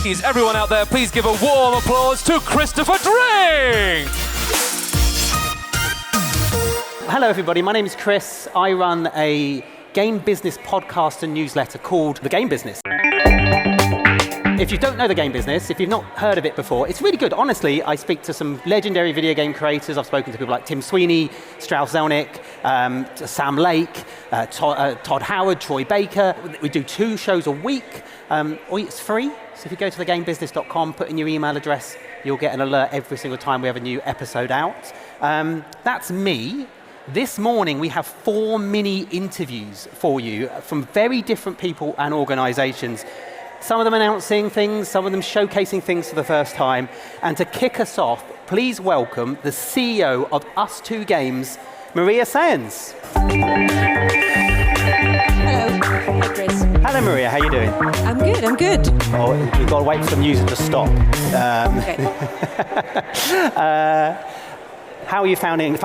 Ladies, everyone out there, please give a warm applause to Christopher Dring! Hello everybody, my name is Chris. I run a game business podcast and newsletter called The Game Business. If you don't know The Game Business, if you've not heard of it before, it's really good. Honestly, I speak to some legendary video game creators. I've spoken to people like Tim Sweeney, Strauss Zelnick, Sam Lake, Todd Howard, Troy Baker. We do 2 shows a week. It's free, so if you go to thegamebusiness.com, put in your email address, you'll get an alert every single time we have a new episode out. That's me. This morning we have 4 mini interviews for you from very different people and organizations. Some of them announcing things, some of them showcasing things for the first time. And to kick us off, please welcome the CEO of ustwo Games, Maria Sayans. Hello. Hi, Chris. Hello, Maria. How are you doing? I'm good. Oh, we've got to wait for the music to stop. Okay. How are you finding?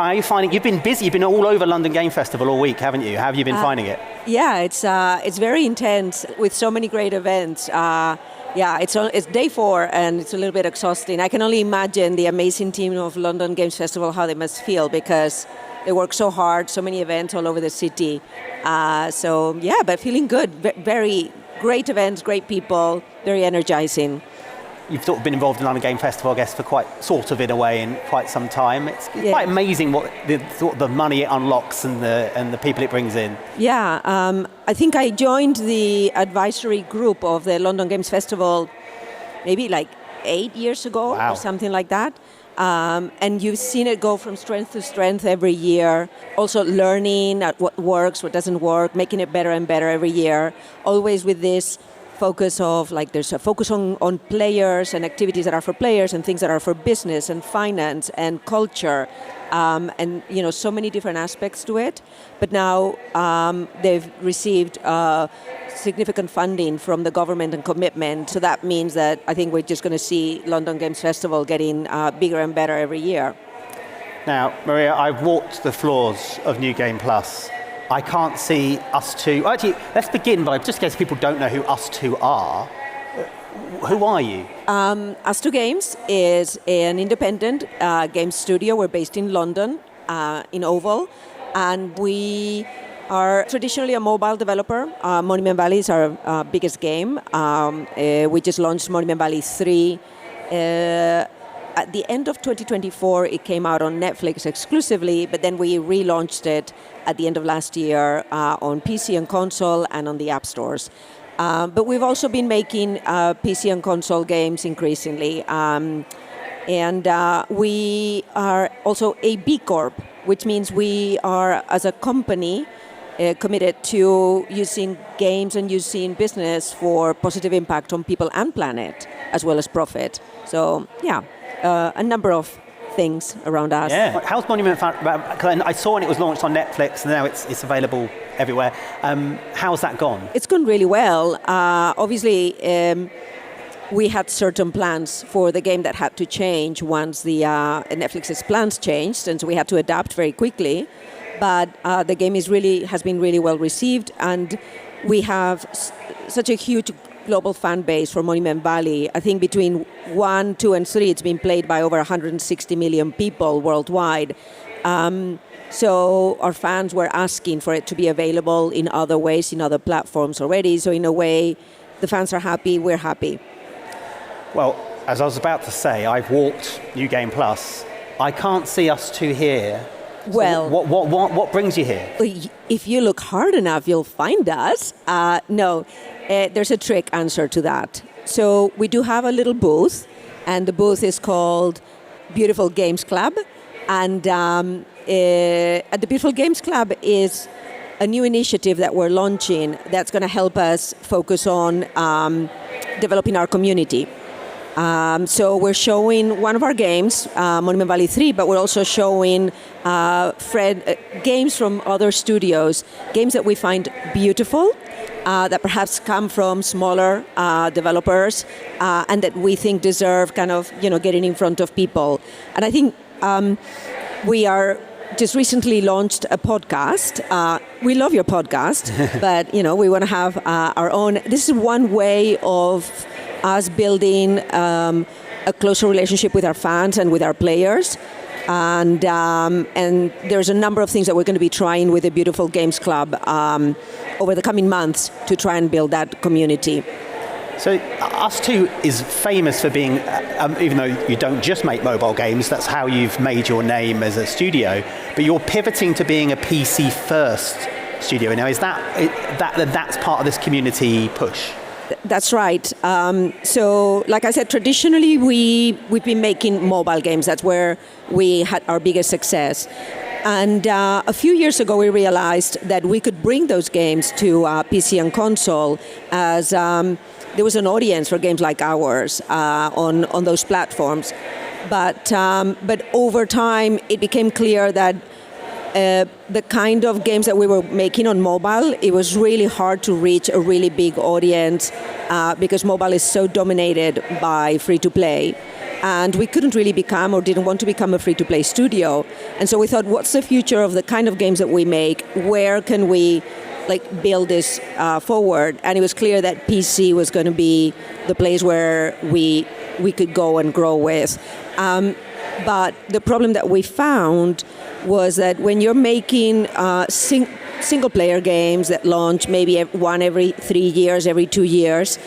You've been busy. You've been all over London Game Festival all week, haven't you? How have you been finding it? Yeah, it's very intense with so many great events. It's day 4 and it's a little bit exhausting. I can only imagine the amazing team of London Games Festival, how they must feel, because they work so hard, so many events all over the city. But feeling good. Very great events, great people, very energizing. You've sort of been involved in London Game Festival, I guess, for quite some time. It's quite amazing what the money it unlocks and the people it brings in. Yeah, I think I joined the advisory group of the London Games Festival maybe like 8 years ago. Wow. Or something like that. And you've seen it go from strength to strength every year. Also learning at what works, what doesn't work, making it better and better every year. Always with this focus of, there's a focus on players and activities that are for players and things that are for business and finance and culture, and so many different aspects to it. But now they've received significant funding from the government and commitment, so that means that I think we're just going to see London Games Festival getting bigger and better every year. Now, Maria, I've walked the floors of New Game Plus. I can't see ustwo. Actually, let's begin by, just in case people don't know who ustwo are. Who are you? ustwo Games is an independent game studio. We're based in London, in Oval, and we are traditionally a mobile developer. Monument Valley is our biggest game. We just launched Monument Valley 3. At the end of 2024, it came out on Netflix exclusively, but then we relaunched it at the end of last year on PC and console and on the app stores. But we've also been making PC and console games increasingly. We are also a B Corp, which means we are, as a company, committed to using games and using business for positive impact on people and planet, as well as profit. So, a number of things around us. Yeah. How's Monument? I saw when it was launched on Netflix, and now it's available everywhere. How's that gone? It's gone really well. Obviously, we had certain plans for the game that had to change once the Netflix's plans changed, and so we had to adapt very quickly. But the game has been really well received, and we have such a huge global fan base for Monument Valley. I think between 1, 2, and 3, it's been played by over 160 million people worldwide. So our fans were asking for it to be available in other ways, in other platforms already. So in a way, the fans are happy, we're happy. Well, as I was about to say, I've walked New Game Plus. I can't see ustwo here. Well, so what brings you here? If you look hard enough, you'll find us. No, there's a trick answer to that. So we do have a little booth, and the booth is called Beautiful Games Club. And at the Beautiful Games Club is a new initiative that we're launching that's going to help us focus on developing our community. So we're showing one of our games, Monument Valley 3, but we're also showing games from other studios, games that we find beautiful, that perhaps come from smaller developers, and that we think deserve kind of, getting in front of people. And I think we are just recently launched a podcast. We love your podcast, but we want to have our own. This is one way of us building a closer relationship with our fans and with our players. And there's a number of things that we're going to be trying with the Beautiful Games Club over the coming months to try and build that community. So ustwo is famous for being, even though you don't just make mobile games, that's how you've made your name as a studio, but you're pivoting to being a PC first studio. Now, is that's part of this community push? That's right. So, like I said, traditionally we've been making mobile games. That's where we had our biggest success. And a few years ago, we realized that we could bring those games to PC and console, as there was an audience for games like ours on those platforms. But over time, it became clear that the kind of games that we were making on mobile, it was really hard to reach a really big audience because mobile is so dominated by free-to-play. And we couldn't really become, or didn't want to become, a free-to-play studio. And so we thought, what's the future of the kind of games that we make? Where can we build this forward? And it was clear that PC was going to be the place where we could go and grow with. But the problem that we found was that when you're making single-player games that launch maybe one every 3 years, every 2 years,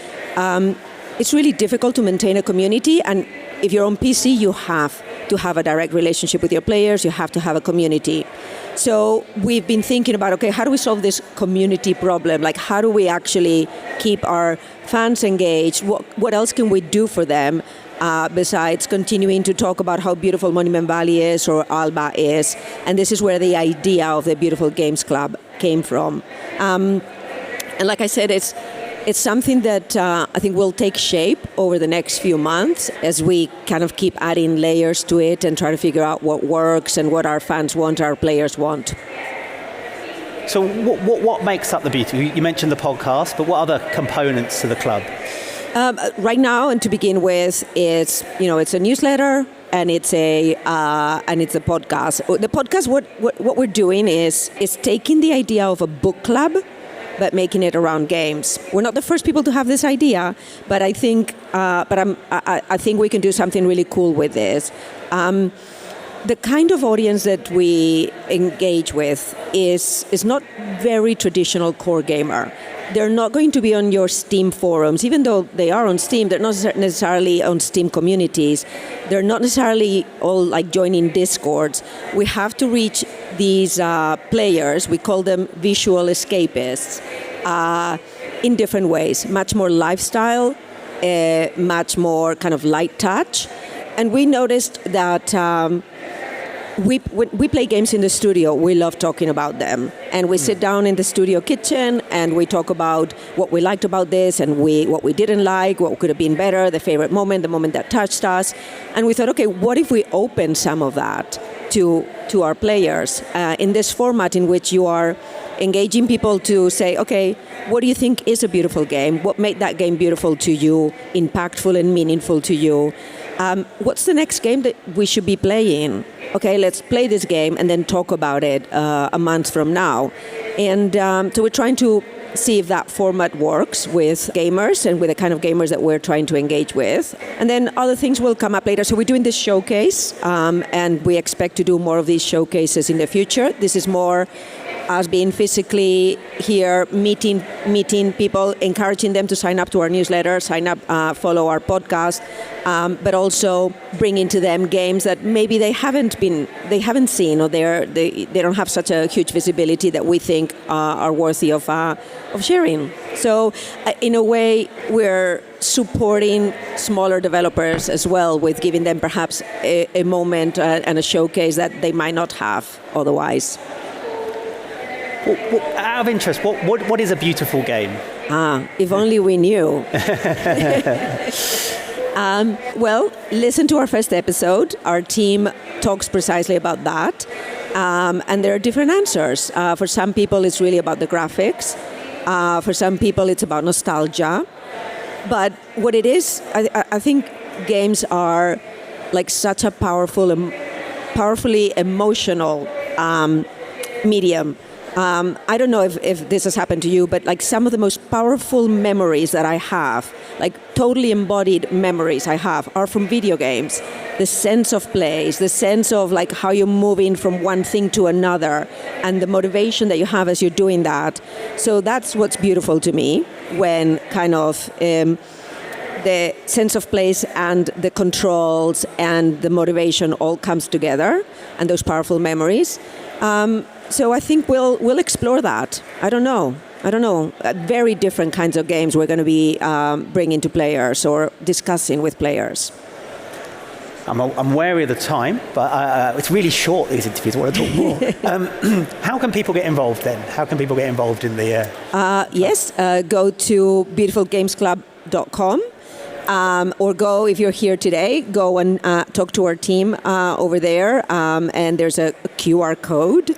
it's really difficult to maintain a community. And if you're on PC, you have to have a direct relationship with your players. You have to have a community. So we've been thinking about, okay, how do we solve this community problem? How do we actually keep our fans engaged? What else can we do for them besides continuing to talk about how beautiful Monument Valley is or Alba is? And this is where the idea of the Beautiful Games Club came from. And like I said, it's something that I think will take shape over the next few months as we kind of keep adding layers to it and try to figure out what works and what our fans want, our players want. So what makes up the Beautiful? You mentioned the podcast, but what other components to the club? Right now, and to begin with, it's a newsletter and it's a podcast. The podcast, what we're doing is taking the idea of a book club, but making it around games. We're not the first people to have this idea, but I think we can do something really cool with this. The kind of audience that we engage with is not very traditional core gamer. They're not going to be on your Steam forums, even though they are on Steam. They're not necessarily on Steam communities. They're not necessarily all joining Discords. We have to reach these players. We call them visual escapists in different ways. Much more lifestyle, much more kind of light touch. And we noticed that when we play games in the studio, we love talking about them. And we sit down in the studio kitchen and we talk about what we liked about this and what we didn't like, what could have been better, the favorite moment, the moment that touched us. And we thought, okay, what if we open some of that to our players in this format in which you are engaging people to say, okay, what do you think is a beautiful game? What made that game beautiful to you, impactful and meaningful to you? What's the next game that we should be playing? Okay, let's play this game and then talk about it a month from now. And so we're trying to see if that format works with gamers and with the kind of gamers that we're trying to engage with. And then other things will come up later. So we're doing this showcase, and we expect to do more of these showcases in the future. This is more us being physically here, meeting people, encouraging them to sign up to our newsletter, sign up, follow our podcast, but also bringing to them games that maybe they haven't seen, or they don't have such a huge visibility that we think are worthy of sharing. So in a way, we're supporting smaller developers as well, with giving them perhaps a moment and a showcase that they might not have otherwise. Out of interest, what is a beautiful game? If only we knew. Well, listen to our first episode. Our team talks precisely about that. And there are different answers. For some people, it's really about the graphics. For some people, it's about nostalgia. But what it is, I think games are like such a powerfully emotional medium. I don't know if this has happened to you, but like some of the most powerful memories that I have, like totally embodied memories I have, are from video games. The sense of place, the sense of like how you're moving from one thing to another, and the motivation that you have as you're doing that. So that's what's beautiful to me, when kind of the sense of place and the controls and the motivation all comes together, and those powerful memories. So I think we'll explore that. I don't know. Very different kinds of games we're going to be bringing to players or discussing with players. I'm wary of the time, but it's really short, these interviews. I want to talk more. How can people get involved then? How can people get involved in the... Yes, go to beautifulgamesclub.com. Or go, if you're here today, go and talk to our team over there. And there's a QR code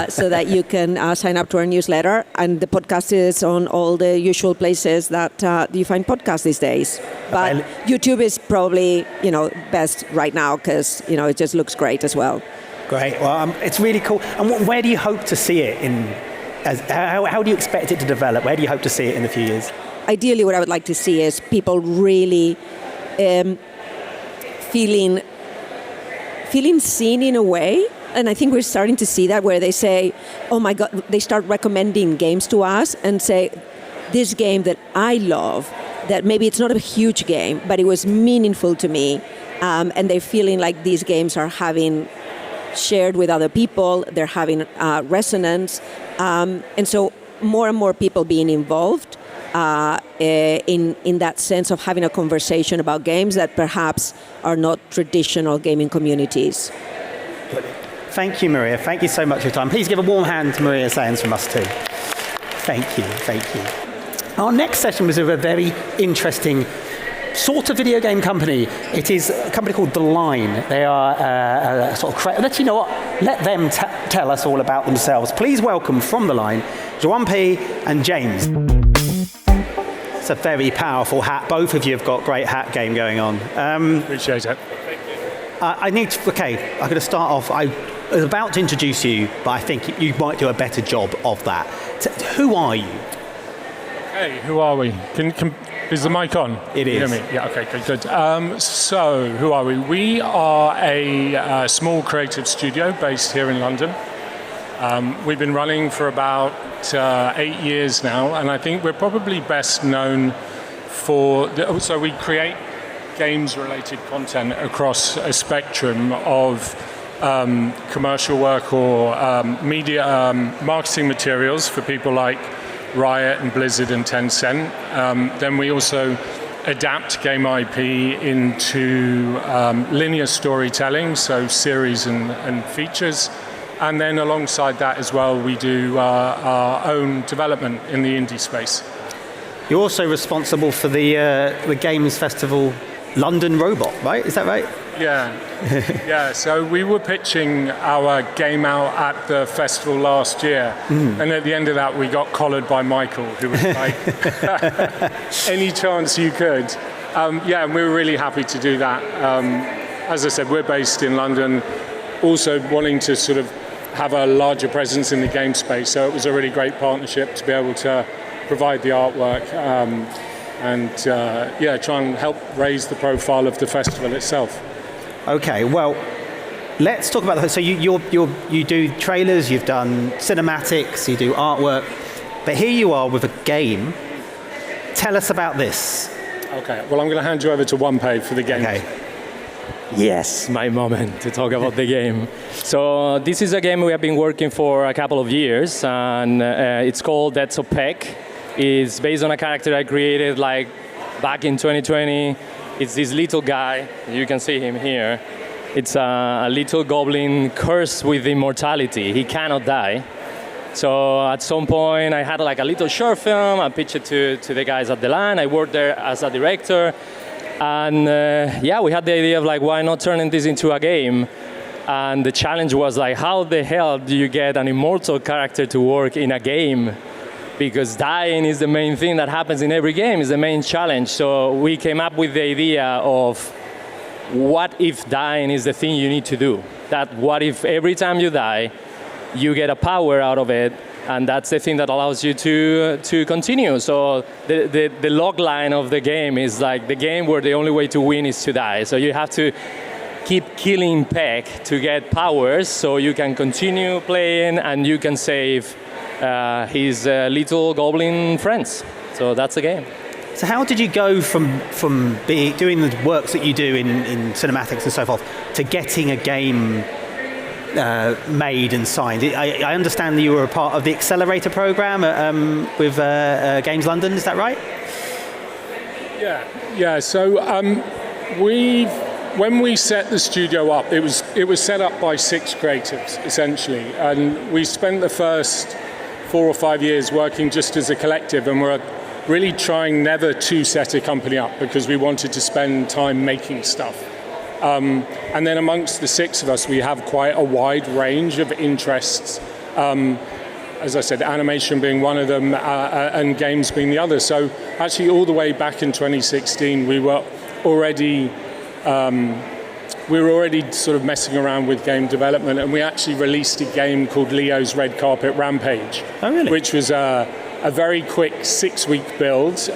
so that you can sign up to our newsletter. And the podcast is on all the usual places that you find podcasts these days. But YouTube is probably, best right now because, it just looks great as well. Great. Well, it's really cool. And where do you hope to see it how do you expect it to develop? Where do you hope to see it in a few years? Ideally, what I would like to see is people really feeling seen in a way. And I think we're starting to see that, where they say, oh my God, they start recommending games to us and say, this game that I love, that maybe it's not a huge game, but it was meaningful to me. And they're feeling like these games are having shared with other people, they're having resonance. And so more and more people being involved in that sense of having a conversation about games that perhaps are not traditional gaming communities. Thank you, Maria. Thank you so much for your time. Please give a warm hand to Maria Sayans from us too. Thank you. Our next session was with a very interesting sort of video game company. It is a company called The Line. They are a sort of... Let them tell us all about themselves. Please welcome from The Line, Joanne P. and James. It's a very powerful hat. Both of you have got great hat game going on. Appreciate it. I'm going to start off. I was about to introduce you, but I think you might do a better job of that. Who are you? Hey, who are we? Is the mic on? It is. You hear me? Yeah, okay, good. So, who are we? We are a small creative studio based here in London. We've been running for about 8 years now, and I think we're probably best known for... So we create games-related content across a spectrum of commercial work or media marketing materials for people like Riot and Blizzard and Tencent. Then we also adapt game IP into linear storytelling, so series and features. And then alongside that as well, we do our own development in the indie space. You're also responsible for the Games Festival London Robot, right? Is that right? Yeah. So we were pitching our game out at the festival last year, and at the end of that, we got collared by Michael, who was like, "Any chance you could?" And we were really happy to do that. As I said, we're based in London, also wanting to sort of have a larger presence in the game space. So it was a really great partnership to be able to provide the artwork and try and help raise the profile of the festival itself. Okay, well, let's talk about so you do trailers, you've done cinematics, you do artwork, but here you are with a game. Tell us about this. Okay, well, I'm going to hand you over to OnePay for the game. Okay. Yes, my moment to talk about the game. So this is a game we have been working for a couple of years, and it's called That's a Peck. It's based on a character I created like back in 2020. It's this little guy, you can see him here. It's a little goblin cursed with immortality. He cannot die. So at some point I had like a little short film, I pitched it to the guys at The Line. I worked there as a director. And we had the idea of like, why not turning this into a game? And the challenge was like, how the hell do you get an immortal character to work in a game? Because dying is the main thing that happens in every game, is the main challenge. So we came up with the idea of what if dying is the thing you need to do? That what if every time you die, you get a power out of it, and that's the thing that allows you to continue. So the log line of the game is like the game where the only way to win is to die. So you have to keep killing Peck to get powers so you can continue playing and you can save his little goblin friends. So that's the game. So how did you go from doing the works that you do in cinematics and so forth to getting a game made and signed? I understand that you were a part of the accelerator program with Games London, is that right? Yeah. So when we set the studio up, it was set up by 6 creatives essentially, and we spent the first 4 or 5 years working just as a collective, and we're really trying never to set a company up because we wanted to spend time making stuff. And then amongst the 6 of us, we have quite a wide range of interests. As I said, animation being one of them, and games being the other. So actually all the way back in 2016, we were already sort of messing around with game development, and we actually released a game called Leo's Red Carpet Rampage. Oh, really? Which was a very quick 6-week build.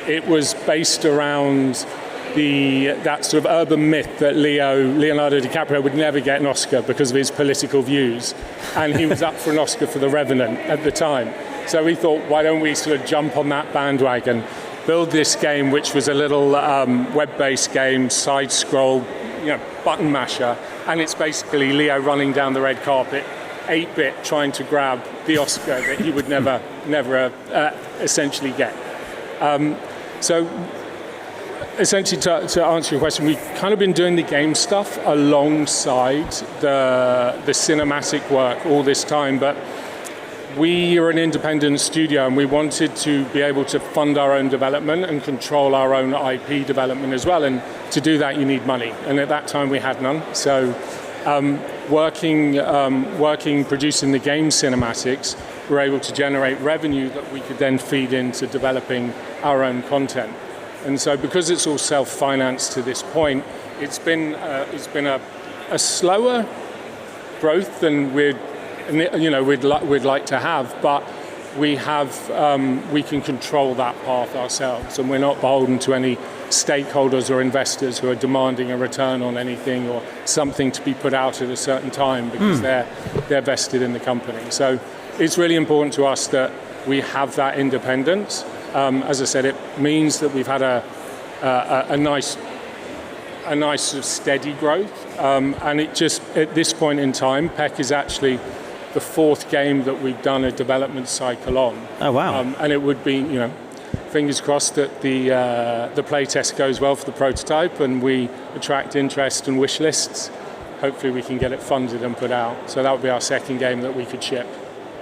It was based around that sort of urban myth that Leonardo DiCaprio would never get an Oscar because of his political views, and he was up for an Oscar for The Revenant at the time. So we thought, why don't we sort of jump on that bandwagon, build this game, which was a little web-based game, side-scroll, button masher, and it's basically Leo running down the red carpet, 8-bit, trying to grab the Oscar that he would never essentially get. So essentially, to answer your question, we've kind of been doing the game stuff alongside the cinematic work all this time, but we are an independent studio and we wanted to be able to fund our own development and control our own IP development as well, and to do that you need money, and at that time we had none. So producing the game cinematics, we're able to generate revenue that we could then feed into developing our own content. And so because it's all self-financed to this point, it's been a slower growth than we'd like to have, but we can control that path ourselves, and we're not beholden to any stakeholders or investors who are demanding a return on anything or something to be put out at a certain time because they're vested in the company. So it's really important to us that we have that independence. As I said, it means that we've had a nice sort of steady growth, and it just, at this point in time, Peck is actually the 4th game that we've done a development cycle on. Oh wow! And it would be, fingers crossed that the playtest goes well for the prototype and we attract interest and wish lists. Hopefully we can get it funded and put out. So that would be our 2nd game that we could ship.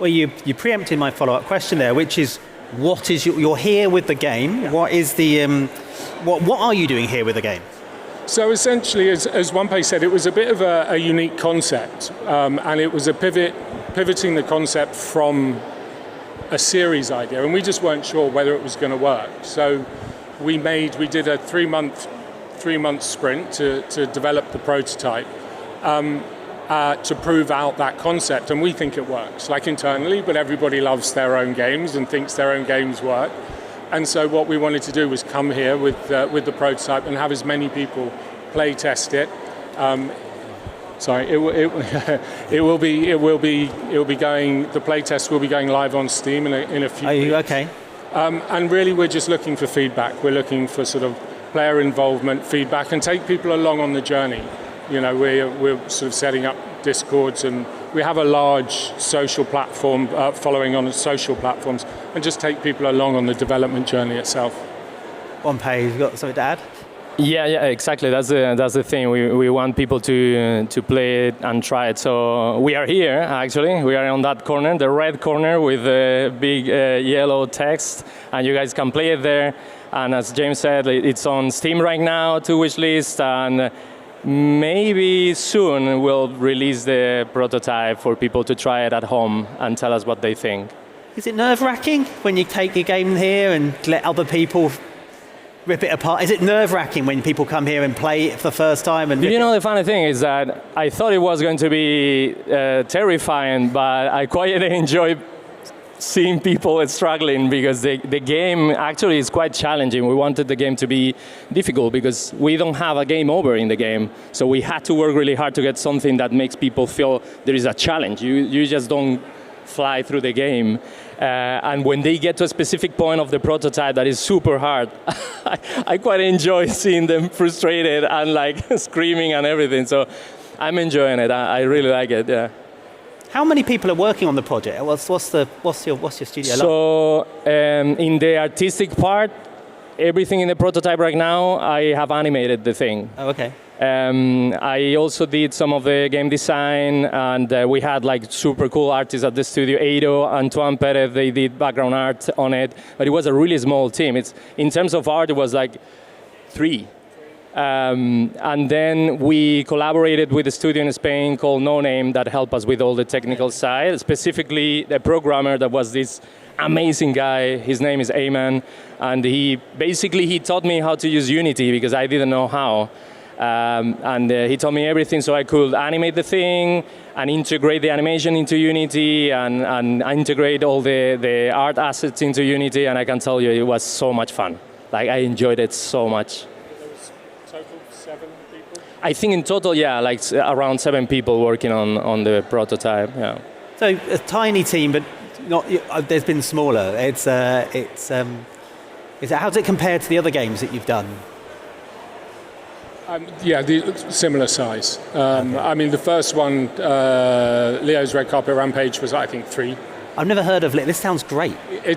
Well, you preempted my follow-up question there, which is, what is you're here with the game? Yeah. What is the what are you doing here with the game? So essentially, as Wanpei said, it was a bit of a unique concept, and it was a pivoting the concept from a series idea, and we just weren't sure whether it was going to work. So we did a 3-month sprint to develop the prototype, to prove out that concept, and we think it works, like internally, but everybody loves their own games and thinks their own games work. And so what we wanted to do was come here with the prototype and have as many people play test it. It will be going. The play test will be going live on Steam in a few weeks. Okay? And really, we're just looking for feedback. We're looking for sort of player involvement, feedback, and take people along on the journey. We're sort of setting up Discords, and we have a large social platform following on social platforms, and just take people along on the development journey itself. Wanpei, you've got something to add? Yeah, exactly. That's the thing. We want people to play it and try it. So we are here, actually. We are on that corner, the red corner with the big yellow text, and you guys can play it there. And as James said, it's on Steam right now to wishlist, and maybe soon we'll release the prototype for people to try it at home and tell us what they think. Is it nerve-wracking when you take your game here and let other people rip it apart? Is it nerve-wracking when people come here and play it for the first time? And You know, the funny thing is that I thought it was going to be terrifying, but I quite enjoy seeing people struggling because the game actually is quite challenging. We wanted the game to be difficult because we don't have a game over in the game. So we had to work really hard to get something that makes people feel there is a challenge. You just don't fly through the game. And when they get to a specific point of the prototype that is super hard, I quite enjoy seeing them frustrated and like screaming and everything. So I'm enjoying it. I really like it, yeah. How many people are working on the project? What's your studio like? So in the artistic part, everything in the prototype right now, I have animated the thing. Oh, okay. I also did some of the game design, and we had like super cool artists at the studio. Ado, Antoine Perez, they did background art on it, but it was a really small team. In terms of art, it was like 3. And then we collaborated with a studio in Spain called No Name that helped us with all the technical side, specifically the programmer that was this amazing guy. His name is Ayman, and he taught me how to use Unity because I didn't know how. And he taught me everything so I could animate the thing and integrate the animation into Unity and integrate all the art assets into Unity, and I can tell you it was so much fun. Like, I enjoyed it so much. Total 7 people? I think in total, yeah, like around 7 people working on the prototype, yeah. So a tiny team, but not. There's been smaller. How does it compare to the other games that you've done? Similar size. I mean, the first one, Leo's Red Carpet Rampage, was I think 3. I've never heard of it. This sounds great. I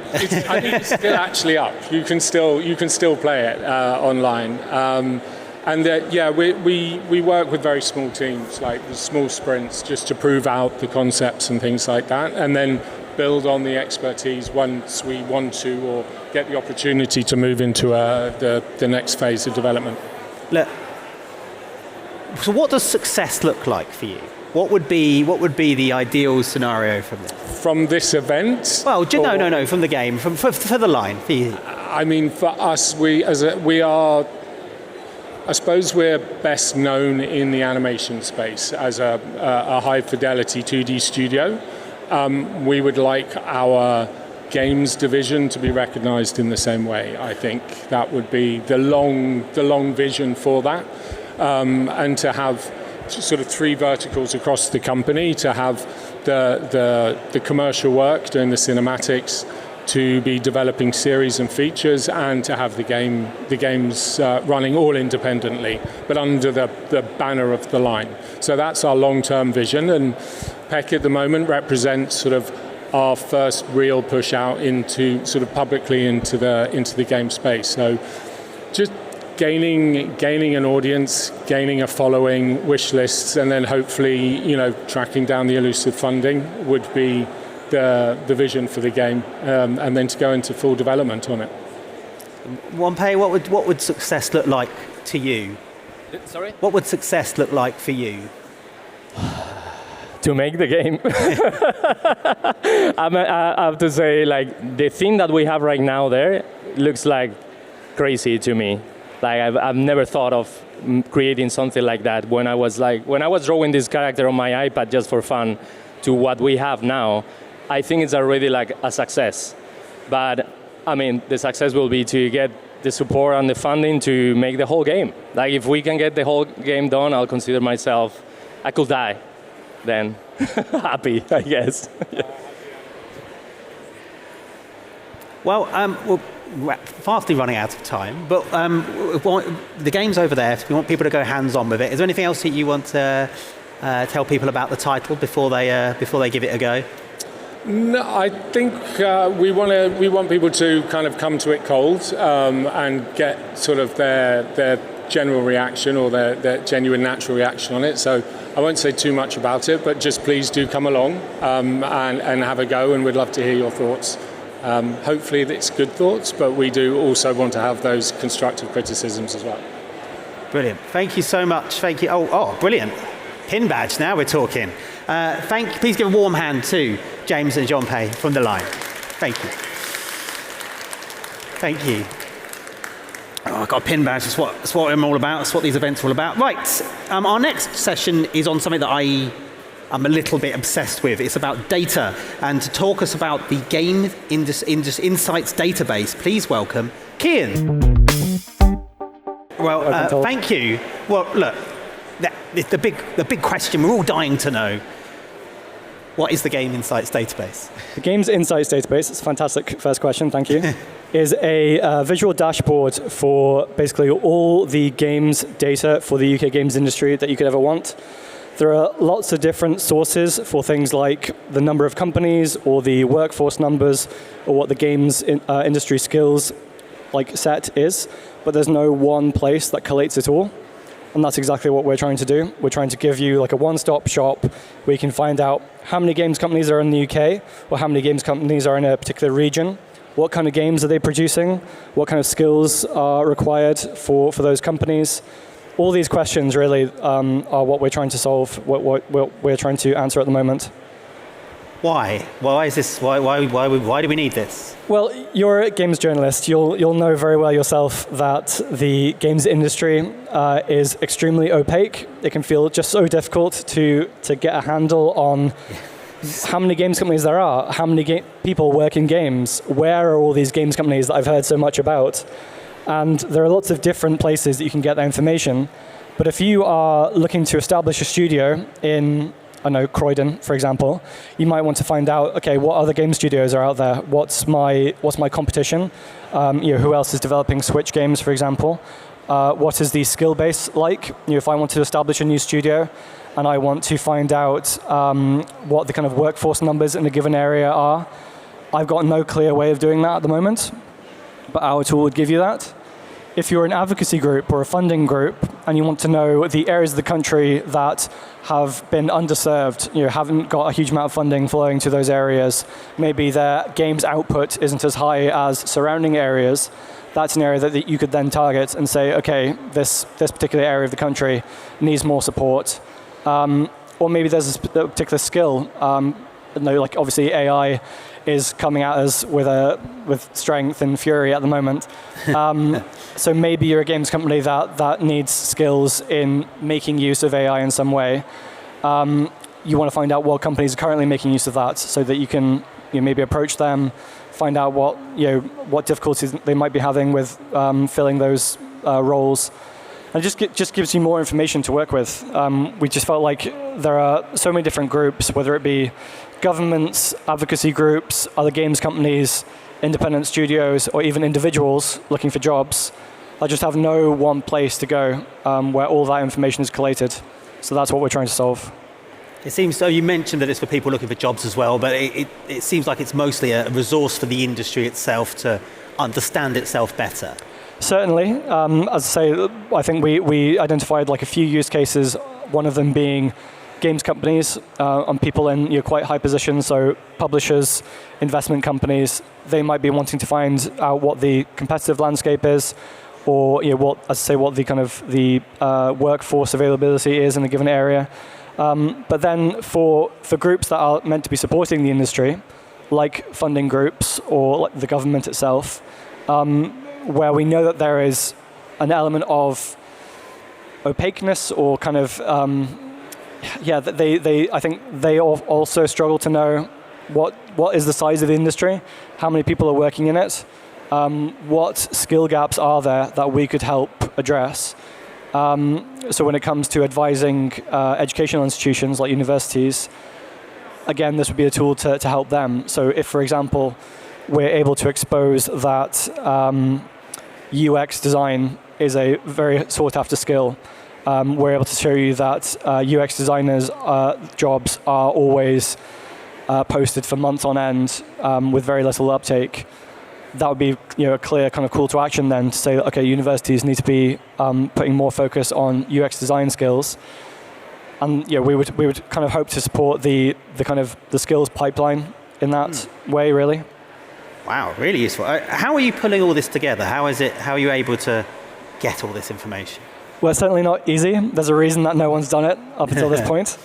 think it's still actually up. You can still play it online. We work with very small teams, like the small sprints, just to prove out the concepts and things like that, and then build on the expertise once we want to or get the opportunity to move into the next phase of development. Look, so what does success look like for you? What would be the ideal scenario from this? From this event? Well, no, from the game, for the line, for you. I mean, for us, I suppose we're best known in the animation space as a high fidelity 2D studio. We would like our games division to be recognized in the same way. I think that would be the long vision for that. And to have sort of 3 verticals across the company, to have the commercial work doing the cinematics, to be developing series and features, and to have the games running all independently, but under the banner of the line. So that's our long-term vision, and Peck at the moment represents sort of our first real push out into sort of publicly into the game space. So just gaining an audience, gaining a following, wish lists, and then hopefully, tracking down the elusive funding would be the vision for the game, and then to go into full development on it. Wanpei, what would success look like to you? Sorry? What would success look like for you? To make the game. I have to say, like, the thing that we have right now there looks like crazy to me. Like, I've never thought of creating something like that when I was drawing this character on my iPad just for fun to what we have now. I think it's already like a success. But I mean, the success will be to get the support and the funding to make the whole game. Like, if we can get the whole game done, I'll consider myself, I could die then. Happy, I guess. Yeah. Well, we're fastly running out of time, but the game's over there. If you want people to go hands-on with it, is there anything else that you want to tell people about the title before they give it a go? No, I think we want people to kind of come to it cold and get sort of their general reaction or their genuine natural reaction on it. So I won't say too much about it, but just please do come along and have a go, and we'd love to hear your thoughts. Hopefully it's good thoughts, but we do also want to have those constructive criticisms as well. Brilliant. Thank you so much. Thank you. Oh, brilliant. Pin badge, now we're talking. Please give a warm hand to James and Wanpei from the line. Thank you. Thank you. Oh, got a pin badge. That's what I'm all about. That's what these events are all about. Right. Our next session is on something that I'm a little bit obsessed with. It's about data. And to talk us about the Game Insights database, please welcome Kian. Well, thank you. Well, look, the big question we're all dying to know. What is the Game Insights database? The Games Insights database, it's a fantastic first question, thank you, is a visual dashboard for basically all the games data for the UK games industry that you could ever want. There are lots of different sources for things like the number of companies or the workforce numbers or what the games industry skills set is, but there's no one place that collates it all. And that's exactly what we're trying to do. We're trying to give you a one-stop shop where you can find out how many games companies are in the UK, or how many games companies are in a particular region, what kind of games are they producing, what kind of skills are required for those companies. All these questions really are what we're trying to solve, what we're trying to answer at the moment. Why? Why is this? Why do we need this? Well, you're a games journalist. You'll know very well yourself that the games industry is extremely opaque. It can feel just so difficult to get a handle on how many games companies there are, how many people work in games, where are all these games companies that I've heard so much about. And there are lots of different places that you can get that information. But if you are looking to establish a studio in Croydon, for example, you might want to find out, okay, what other game studios are out there? What's my competition? Who else is developing Switch games, for example? What is the skill base like? If I want to establish a new studio and I want to find out what the kind of workforce numbers in a given area are, I've got no clear way of doing that at the moment, but our tool would give you that. If you're an advocacy group or a funding group and you want to know the areas of the country that have been underserved, haven't got a huge amount of funding flowing to those areas, maybe their games output isn't as high as surrounding areas, that's an area that you could then target and say, okay, this particular area of the country needs more support. Or maybe there's a particular skill. Obviously AI is coming at us with strength and fury at the moment. So maybe you're a games company that needs skills in making use of AI in some way. You want to find out what companies are currently making use of that so that you can maybe approach them, find out what difficulties they might be having with filling those roles. And it just gives you more information to work with. We just felt like there are so many different groups, whether it be governments, advocacy groups, other games companies, independent studios, or even individuals looking for jobs. I just have no one place to go where all that information is collated. So that's what we're trying to solve. It seems so. You mentioned that it's for people looking for jobs as well, but it seems like it's mostly a resource for the industry itself to understand itself better. Certainly. As I say, I think we identified a few use cases, one of them being games companies and people in quite high positions, so publishers, investment companies. They might be wanting to find out what the competitive landscape is, or what the kind of the workforce availability is in a given area. But then for groups that are meant to be supporting the industry, like funding groups or the government itself, where we know that there is an element of opaqueness or kind of I think they also struggle to know what is the size of the industry, how many people are working in it, what skill gaps are there that we could help address. So when it comes to advising educational institutions like universities, again, this would be a tool to help them. So if, for example, we're able to expose that UX design is a very sought-after skill, we're able to show you that UX designers' jobs are always posted for months on end with very little uptake. That would be a clear kind of call to action then to say, okay, universities need to be putting more focus on UX design skills. And we would kind of hope to support the kind of the skills pipeline in that way, really. Wow, really useful. How are you pulling all this together? How are you able to get all this information? Well, it's certainly not easy. There's a reason that no one's done it up until this point.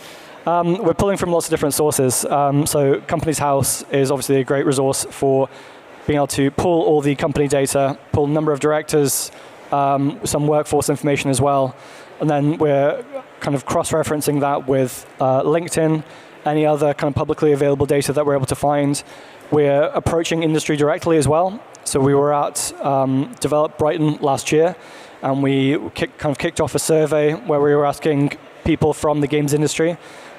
We're pulling from lots of different sources. So Companies House is obviously a great resource for being able to pull all the company data, pull number of directors, some workforce information as well. And then we're kind of cross-referencing that with LinkedIn, any other kind of publicly available data that we're able to find. We're approaching industry directly as well. So we were at Develop Brighton last year, and we kicked off a survey where we were asking people from the games industry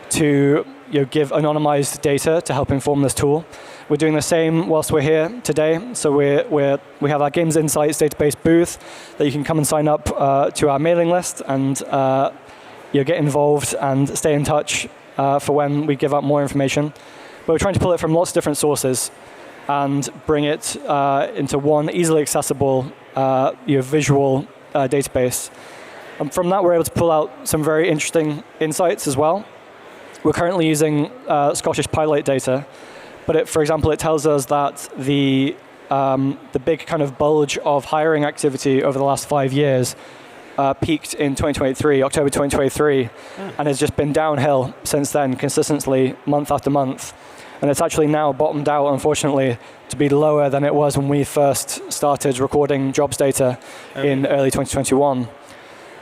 to give anonymized data to help inform this tool. We're doing the same whilst we're here today. So we have our Games Insights database booth that you can come and sign up to our mailing list and get involved and stay in touch for when we give out more information. But we're trying to pull it from lots of different sources and bring it into one easily accessible visual database. And from that, we're able to pull out some very interesting insights as well. We're currently using Scottish pilot data, but for example, it tells us that the big kind of bulge of hiring activity over the last 5 years peaked in 2023, October 2023, and has just been downhill since then, consistently month after month. And it's actually now bottomed out, unfortunately, to be lower than it was when we first started recording jobs data in early 2021.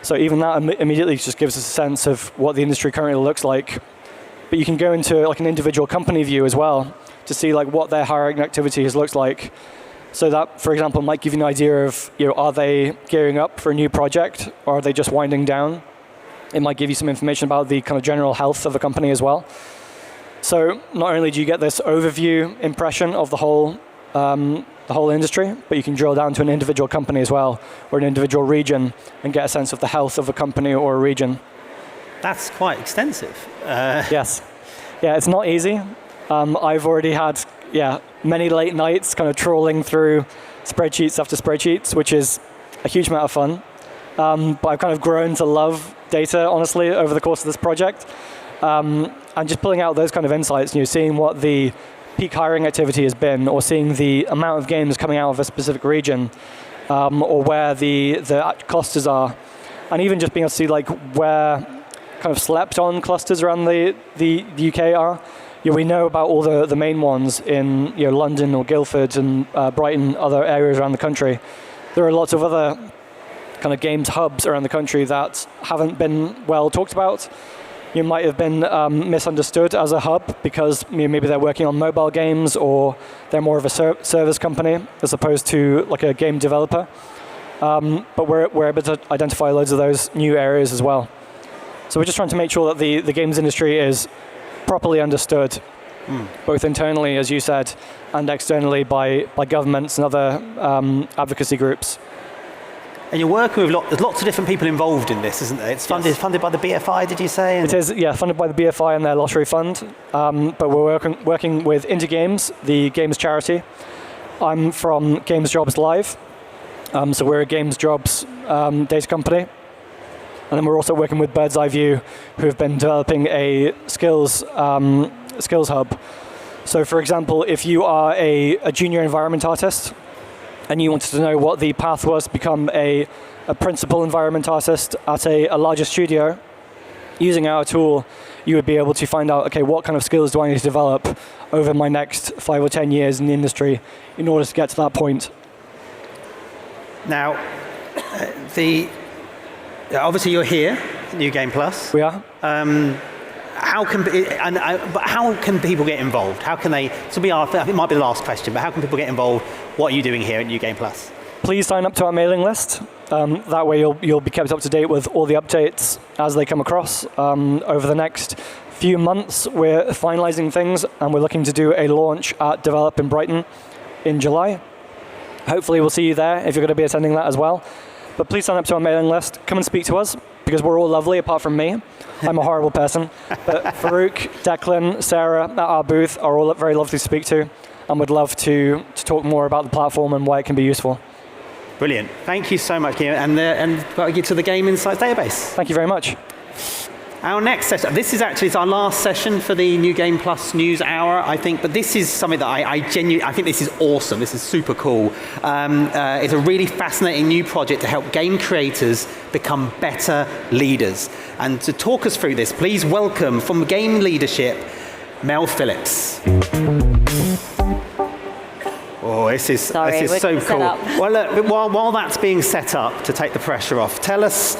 So even that immediately just gives us a sense of what the industry currently looks like. But you can go into like an individual company view as well to see like what their hiring activity looks like. So that, for example, might give you an idea of, are they gearing up for a new project, or are they just winding down? It might give you some information about the kind of general health of the company as well. So not only do you get this overview impression of the whole industry, but you can drill down to an individual company as well, or an individual region, and get a sense of the health of a company or a region. That's quite extensive. Yes. Yeah, it's not easy. I've already had many late nights kind of trawling through spreadsheets after spreadsheets, which is a huge amount of fun. But I've kind of grown to love data, honestly, over the course of this project. And just pulling out those kind of insights, seeing what the peak hiring activity has been, or seeing the amount of games coming out of a specific region, or where the clusters are, and even just being able to see like where kind of slept on clusters around the UK are. We know about all the main ones in London or Guildford and Brighton, other areas around the country. There are lots of other kind of games hubs around the country that haven't been well talked about. You might have been misunderstood as a hub because maybe they're working on mobile games, or they're more of a service company as opposed to like a game developer. But we're able to identify loads of those new areas as well. So we're just trying to make sure that the games industry is properly understood, both internally, as you said, and externally by governments and other advocacy groups. And you're working with there's lots of different people involved in this, isn't there? It's funded by the BFI, did you say? It is, funded by the BFI and their lottery fund. But we're working with Indie Games, the games charity. I'm from Games Jobs Live, so we're a Games Jobs data company. And then we're also working with Bird's Eye View, who have been developing a skills hub. So for example, if you are a junior environment artist, and you wanted to know what the path was to become a principal environment artist at a larger studio, using our tool, you would be able to find out, okay, what kind of skills do I need to develop over my next 5 or 10 years in the industry in order to get to that point? Now, obviously you're here, New Game Plus. We are. How can people get involved? How can they? This will be I think it might be the last question, but how can people get involved? What are you doing here at New Game Plus? Please sign up to our mailing list. That way you'll be kept up to date with all the updates as they come across. Over the next few months, we're finalizing things, and we're looking to do a launch at Develop in Brighton in July. Hopefully we'll see you there if you're going to be attending that as well. But please sign up to our mailing list. Come and speak to us, because we're all lovely apart from me. I'm a horrible person. But Farouk, Declan, Sarah at our booth are all very lovely to speak to, and would love to talk more about the platform and why it can be useful. Brilliant. Thank you so much, Guillaume. And get to the Game Insights database. Thank you very much. Our next session, this is actually our last session for the New Game Plus News Hour, I think, but this is something that I genuinely think this is awesome. This is super cool. It's a really fascinating new project to help game creators become better leaders. And to talk us through this, please welcome from Game Leadership, Mel Phillips. Oh, Oh, this is so cool. Well, look, while that's being set up to take the pressure off, tell us,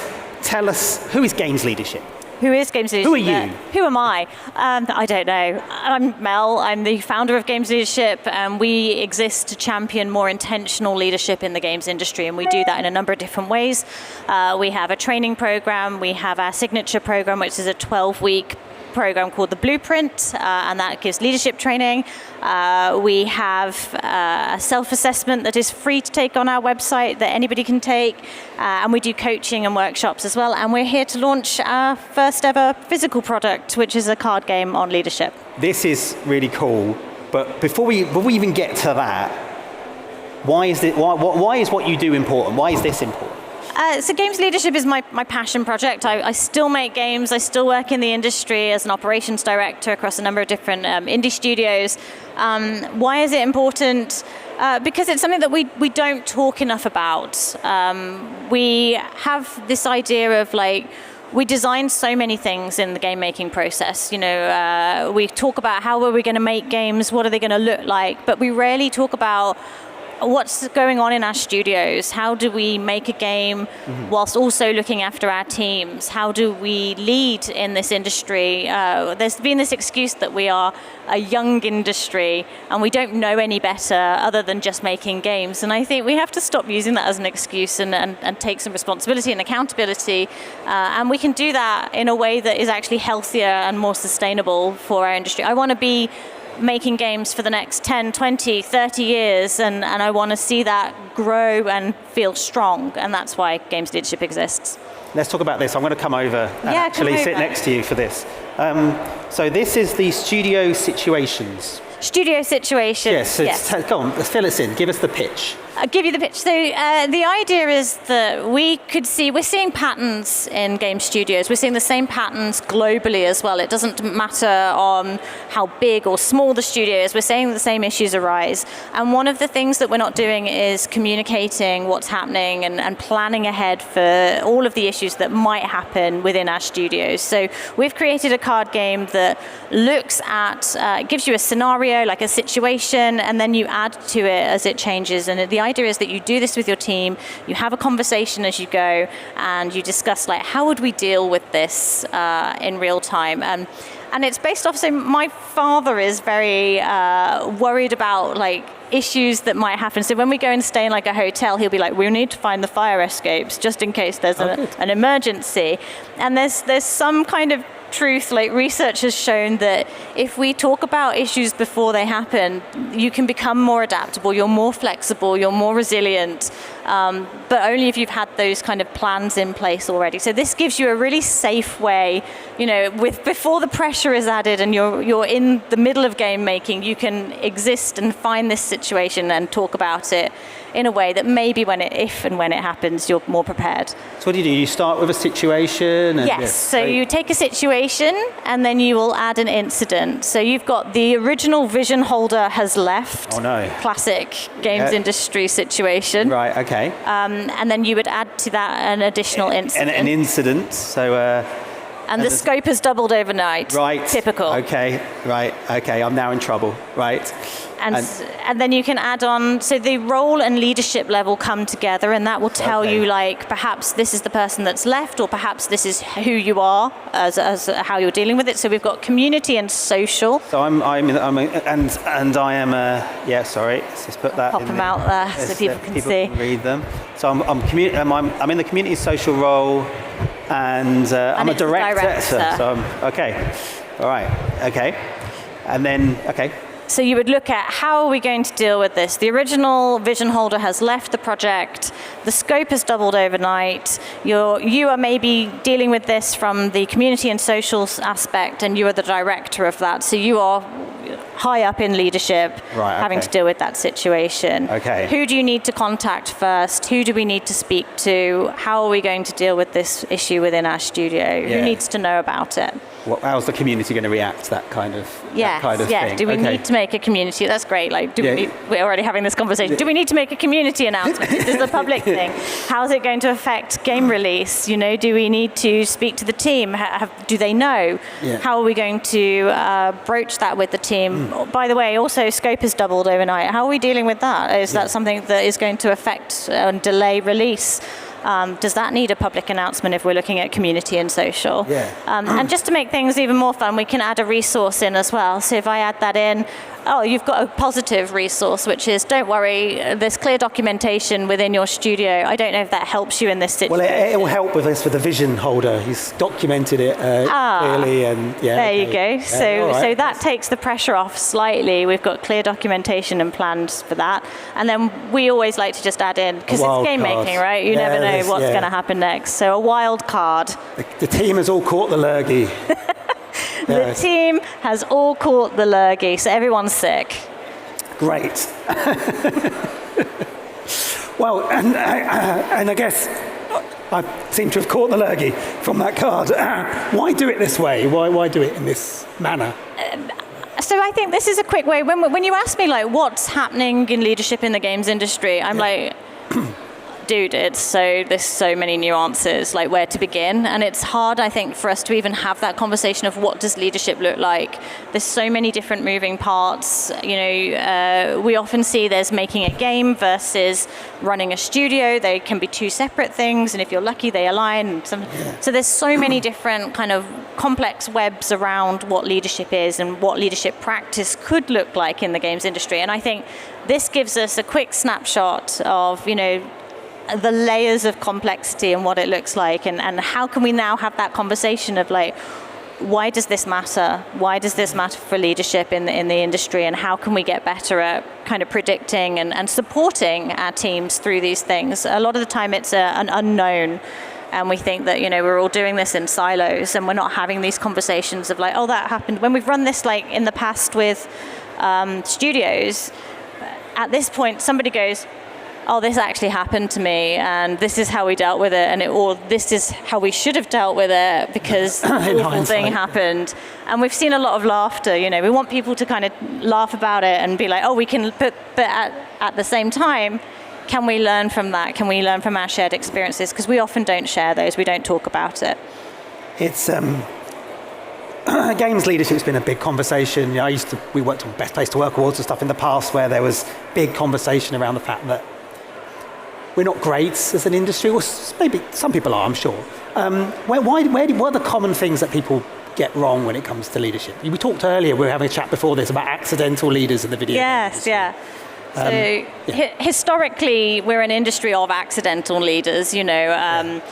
who is games leadership? Who is Games Leadership? Who are you? Who am I? I don't know. I'm Mel. I'm the founder of Games Leadership, and we exist to champion more intentional leadership in the games industry, and we do that in a number of different ways. We have a training program. We have our signature program, which is a 12-week program called the Blueprint, and that gives leadership training. We have a self-assessment that is free to take on our website that anybody can take, and we do coaching and workshops as well. And we're here to launch our first ever physical product, which is a card game on leadership. This is really cool, but before we even get to that, why is what you do important? Why is this important? So games leadership is my passion project. I still make games. I still work in the industry as an operations director across a number of different indie studios. Why is it important? Because it's something that we don't talk enough about. We have this idea of we design so many things in the game making process. We talk about how are we going to make games, what are they going to look like, but we rarely talk about what's going on in our studios. How do we make a game whilst also looking after our teams? How do we lead in this industry? There's been this excuse that we are a young industry and we don't know any better other than just making games. And I think we have to stop using that as an excuse and take some responsibility and accountability. And we can do that in a way that is actually healthier and more sustainable for our industry. I want to be making games for the next 10, 20, 30 years, and I want to see that grow and feel strong, and that's why Games Leadership exists. Let's talk about this. I'm going to come over and actually sit next to you for this. So this is the Studio Situations. Studio Situations. Yes. Go on, let's fill us in. Give us the pitch. I'll give you the pitch. So the idea is that we're seeing patterns in game studios. We're seeing the same patterns globally as well. It doesn't matter on how big or small the studio is. We're seeing the same issues arise. And one of the things that we're not doing is communicating what's happening and planning ahead for all of the issues that might happen within our studios. So we've created a card game that looks at, gives you a scenario, like a situation, and then you add to it as it changes. And the idea is that you do this with your team, you have a conversation as you go, and you discuss how would we deal with this in real time. And it's based off, so my father is very worried about issues that might happen. So when we go and stay in a hotel, he'll be like, we need to find the fire escapes just in case there's an emergency. And there's some kind of truth, research has shown that if we talk about issues before they happen, you can become more adaptable, you're more flexible, you're more resilient, but only if you've had those kind of plans in place already. So this gives you a really safe way, before the pressure is added and you're in the middle of game making, you can exist and find this situation and talk about it in a way that maybe if and when it happens, you're more prepared. So what do? You start with a situation? Yes, so you take a situation and then you will add an incident. So you've got the original vision holder has left. Oh no. Classic games industry situation. Right, okay. And then you would add to that an additional incident. An incident, so... and the scope has doubled overnight. Right. Typical. Okay, right, okay, I'm now in trouble, right. And then you can add on, so the role and leadership level come together, and that will tell you perhaps this is the person that's left, or perhaps this is who you are as how you're dealing with it. So we've got community and social. So I am sorry, let's just put that Pop them out there so people can see. Can read them. So I'm in the community social role, and I'm a director. So okay, all right, okay, and then So you would look at how are we going to deal with this? The original vision holder has left the project. The scope has doubled overnight. You are maybe dealing with this from the community and social aspect, and you are the director of that. So you are high up in leadership, having to deal with that situation. Okay. Who do you need to contact first? Who do we need to speak to? How are we going to deal with this issue within our studio? Who needs to know about it? how's the community going to react to that kind of thing? Do we need to make a community? That's great. Like, we're already having this conversation. Do we need to make a community announcement? This is the public thing. How's it going to affect game release? You know, do we need to speak to the team? Do they know? Yeah. How are we going to broach that with the team? By the way, also scope has doubled overnight. How are we dealing with that? Is that something that is going to affect and delay release? Does that need a public announcement if we're looking at community and social? Yeah. And just to make things even more fun, we can add a resource in as well. So if I add that in, you've got a positive resource, which is, don't worry, there's clear documentation within your studio. I don't know if that helps you in this situation. Well, it will help with this for the vision holder. He's documented it clearly, and there you go. So that takes the pressure off slightly. We've got clear documentation and plans for that. And then we always like to just add in, because it's game making, right? You never know what's going to happen next. So a wild card. The team has all caught the lurgy. The team has all caught the lurgy, so everyone's sick. Great. Well, and I guess I seem to have caught the lurgy from that card. Why do it this way? Why do it in this manner? So I think this is a quick way. When you ask me, like, what's happening in leadership in the games industry, I'm like... Dude, there's so many nuances, like where to begin. And it's hard, I think, for us to even have that conversation of what does leadership look like. There's so many different moving parts. You know, we often see there's making a game versus running a studio. They can be two separate things, and if you're lucky, they align. So there's so many different kind of complex webs around what leadership is and what leadership practice could look like in the games industry. And I think this gives us a quick snapshot of, you know, the layers of complexity and what it looks like, and how can we now have that conversation of, like, why does this matter? Why does this matter for leadership in the industry, and how can we get better at kind of predicting and supporting our teams through these things? A lot of the time it's an unknown, and we think that, you know, we're all doing this in silos, and we're not having these conversations of, like, oh, that happened. When we've run this, like, in the past with studios, at this point somebody goes, oh, this actually happened to me, and this is how we dealt with it, or this is how we should have dealt with it because the awful thing happened. And we've seen a lot of laughter. You know, we want people to kind of laugh about it and be like, oh, we can, but at the same time, can we learn from that? Can we learn from our shared experiences? Because we often don't share those. We don't talk about it. It's games leadership's been a big conversation. You know, we worked on Best Place to Work awards and stuff in the past where there was big conversation around the fact that we're not great as an industry. Well, maybe some people are, I'm sure. What are the common things that people get wrong when it comes to leadership? We talked earlier, we were having a chat before this about accidental leaders in the video. Yes, yeah. Historically, we're an industry of accidental leaders. You know,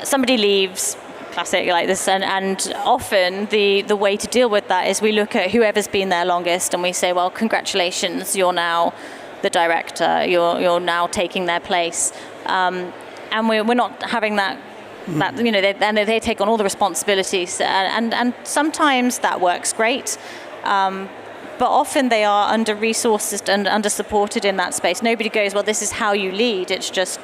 somebody leaves, classic like this, and often the way to deal with that is we look at whoever's been there longest and we say, well, congratulations, you're now the director, you're now taking their place, and we're not having that you know, they take on all the responsibilities, and sometimes that works great, but often they are under-resourced and under-supported in that space. Nobody goes, well, this is how you lead. It's just,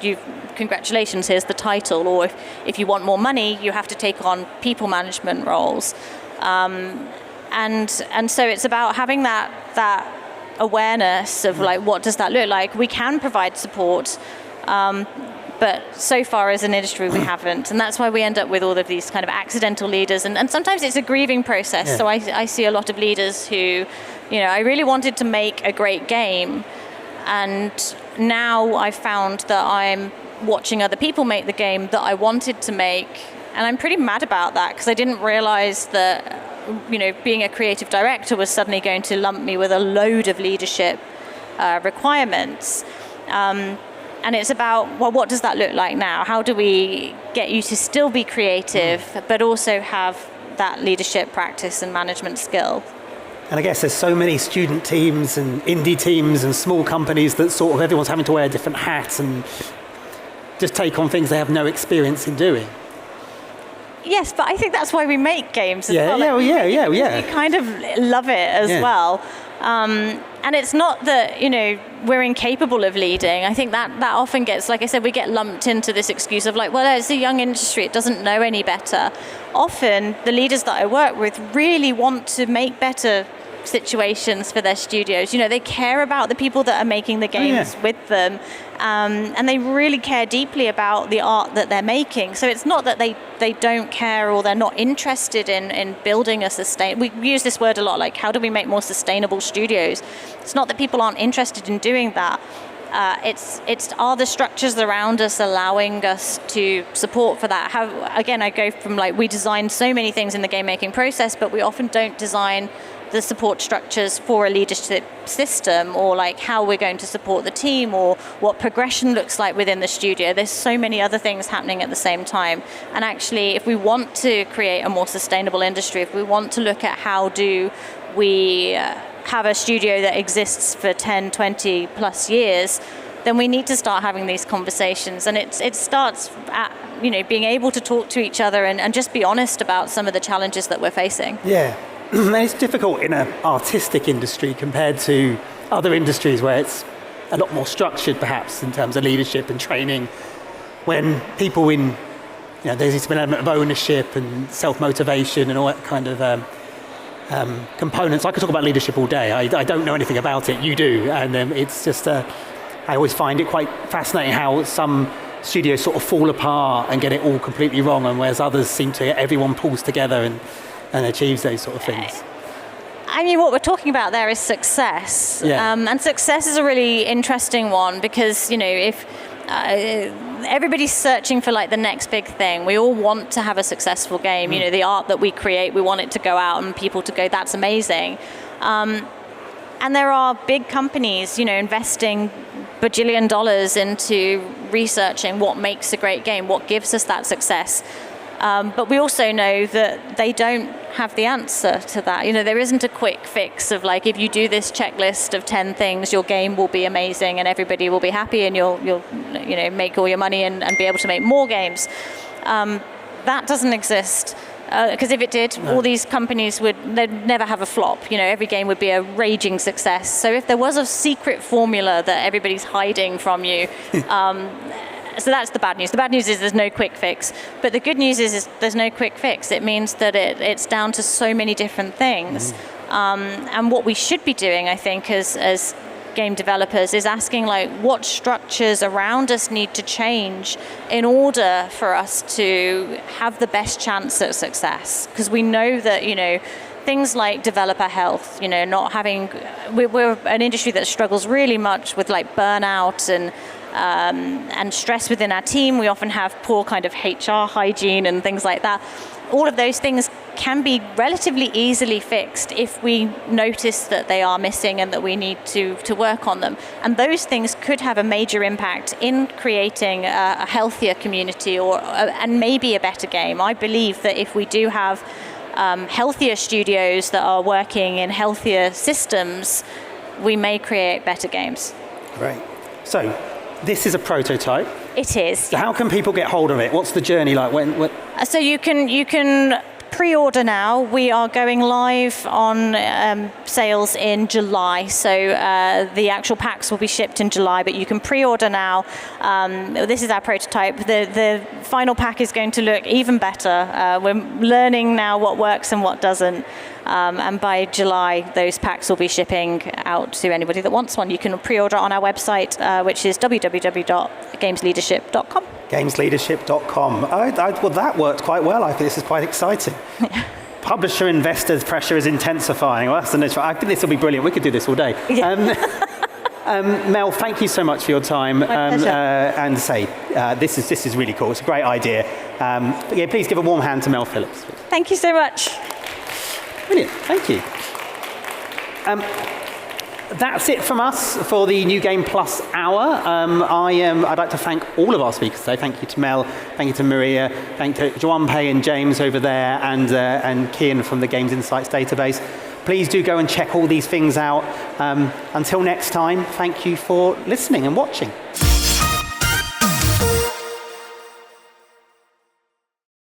congratulations, here's the title. Or if you want more money, you have to take on people management roles, and so it's about having that awareness of, like, what does that look like? We can provide support, but so far as an industry we haven't, and that's why we end up with all of these kind of accidental leaders, and sometimes it's a grieving process. So I see a lot of leaders who, you know, I really wanted to make a great game, and now I've found that I'm watching other people make the game that I wanted to make, and I'm pretty mad about that because I didn't realize that, you know, being a creative director was suddenly going to lump me with a load of leadership requirements. And it's about, well, what does that look like now? How do we get you to still be creative, but also have that leadership practice and management skill? And I guess there's so many student teams and indie teams and small companies that sort of everyone's having to wear a different hat and just take on things they have no experience in doing. Yes, but I think that's why we make games as Yeah, well. yeah. You kind of love it as well. And it's not that, we're incapable of leading. I think that often gets, like I said, we get lumped into this excuse of like, well, it's a young industry, it doesn't know any better. Often, the leaders that I work with really want to make better situations for their studios. They care about the people that are making the games with them, and they really care deeply about the art that they're making. So it's not that they don't care or they're not interested in building a we use this word a lot, like how do we make more sustainable studios? It's not that people aren't interested in doing that. It's are the structures around us allowing us to support for that? Again, I go from like we design so many things in the game making process, but we often don't design the support structures for a leadership system, or like how we're going to support the team, or what progression looks like within the studio. There's so many other things happening at the same time. And actually, if we want to create a more sustainable industry, if we want to look at how do we have a studio that exists for 10, 20 plus years, then we need to start having these conversations. And it starts at being able to talk to each other and just be honest about some of the challenges that we're facing. Yeah. It's difficult in an artistic industry compared to other industries where it's a lot more structured, perhaps, in terms of leadership and training. When people there's this element of ownership and self-motivation and all that kind of components. I could talk about leadership all day. I don't know anything about it. You do. And it's just, I always find it quite fascinating how some studios sort of fall apart and get it all completely wrong, and whereas others seem to, everyone pulls together and achieves those sort of things. I mean, what we're talking about there is success. Yeah. And success is a really interesting one because, if everybody's searching for like the next big thing, we all want to have a successful game. The art that we create, we want it to go out and people to go, that's amazing. And there are big companies, investing bajillion dollars into researching what makes a great game, what gives us that success. But we also know that they don't have the answer to that. There isn't a quick fix of like, if you do this checklist of 10 things, your game will be amazing and everybody will be happy and you'll make all your money and be able to make more games. That doesn't exist. Because if it did, all these companies they'd never have a flop. Every game would be a raging success. So if there was a secret formula that everybody's hiding from you, so that's the bad news. The bad news is there's no quick fix. But the good news is there's no quick fix. It means that it's down to so many different things. And what we should be doing, I think, as game developers is asking like what structures around us need to change in order for us to have the best chance at success. Because we know that, things like developer health, not having, we're an industry that struggles really much with like burnout and stress within our team. We often have poor kind of HR hygiene and things like that. All of those things can be relatively easily fixed if we notice that they are missing and that we need to work on them. And those things could have a major impact in creating a healthier community and maybe a better game. I believe that if we do have healthier studios that are working in healthier systems, we may create better games. Great. So, this is a prototype. It is. So how can people get hold of it? What's the journey like? So you can pre-order now. We are going live on sales in July. So the actual packs will be shipped in July, but you can pre-order now. This is our prototype. The final pack is going to look even better. We're learning now what works and what doesn't. And by July, those packs will be shipping out to anybody that wants one. You can pre-order on our website, which is www.gamesleadership.com. Gamesleadership.com. Well, that worked quite well. I think this is quite exciting. Publisher investors' pressure is intensifying. Well, that's the next. I think this will be brilliant. We could do this all day. Yeah. Mel, thank you so much for your time. And this is really cool. It's a great idea. Please give a warm hand to Mel Phillips. Thank you so much. Brilliant, thank you. That's it from us for the New Game Plus Hour. I'd like to thank all of our speakers today. Thank you to Mel, thank you to Maria, thank you to Joanne Pei and James over there, and Kian from the Games Insights database. Please do go and check all these things out. Until next time, thank you for listening and watching.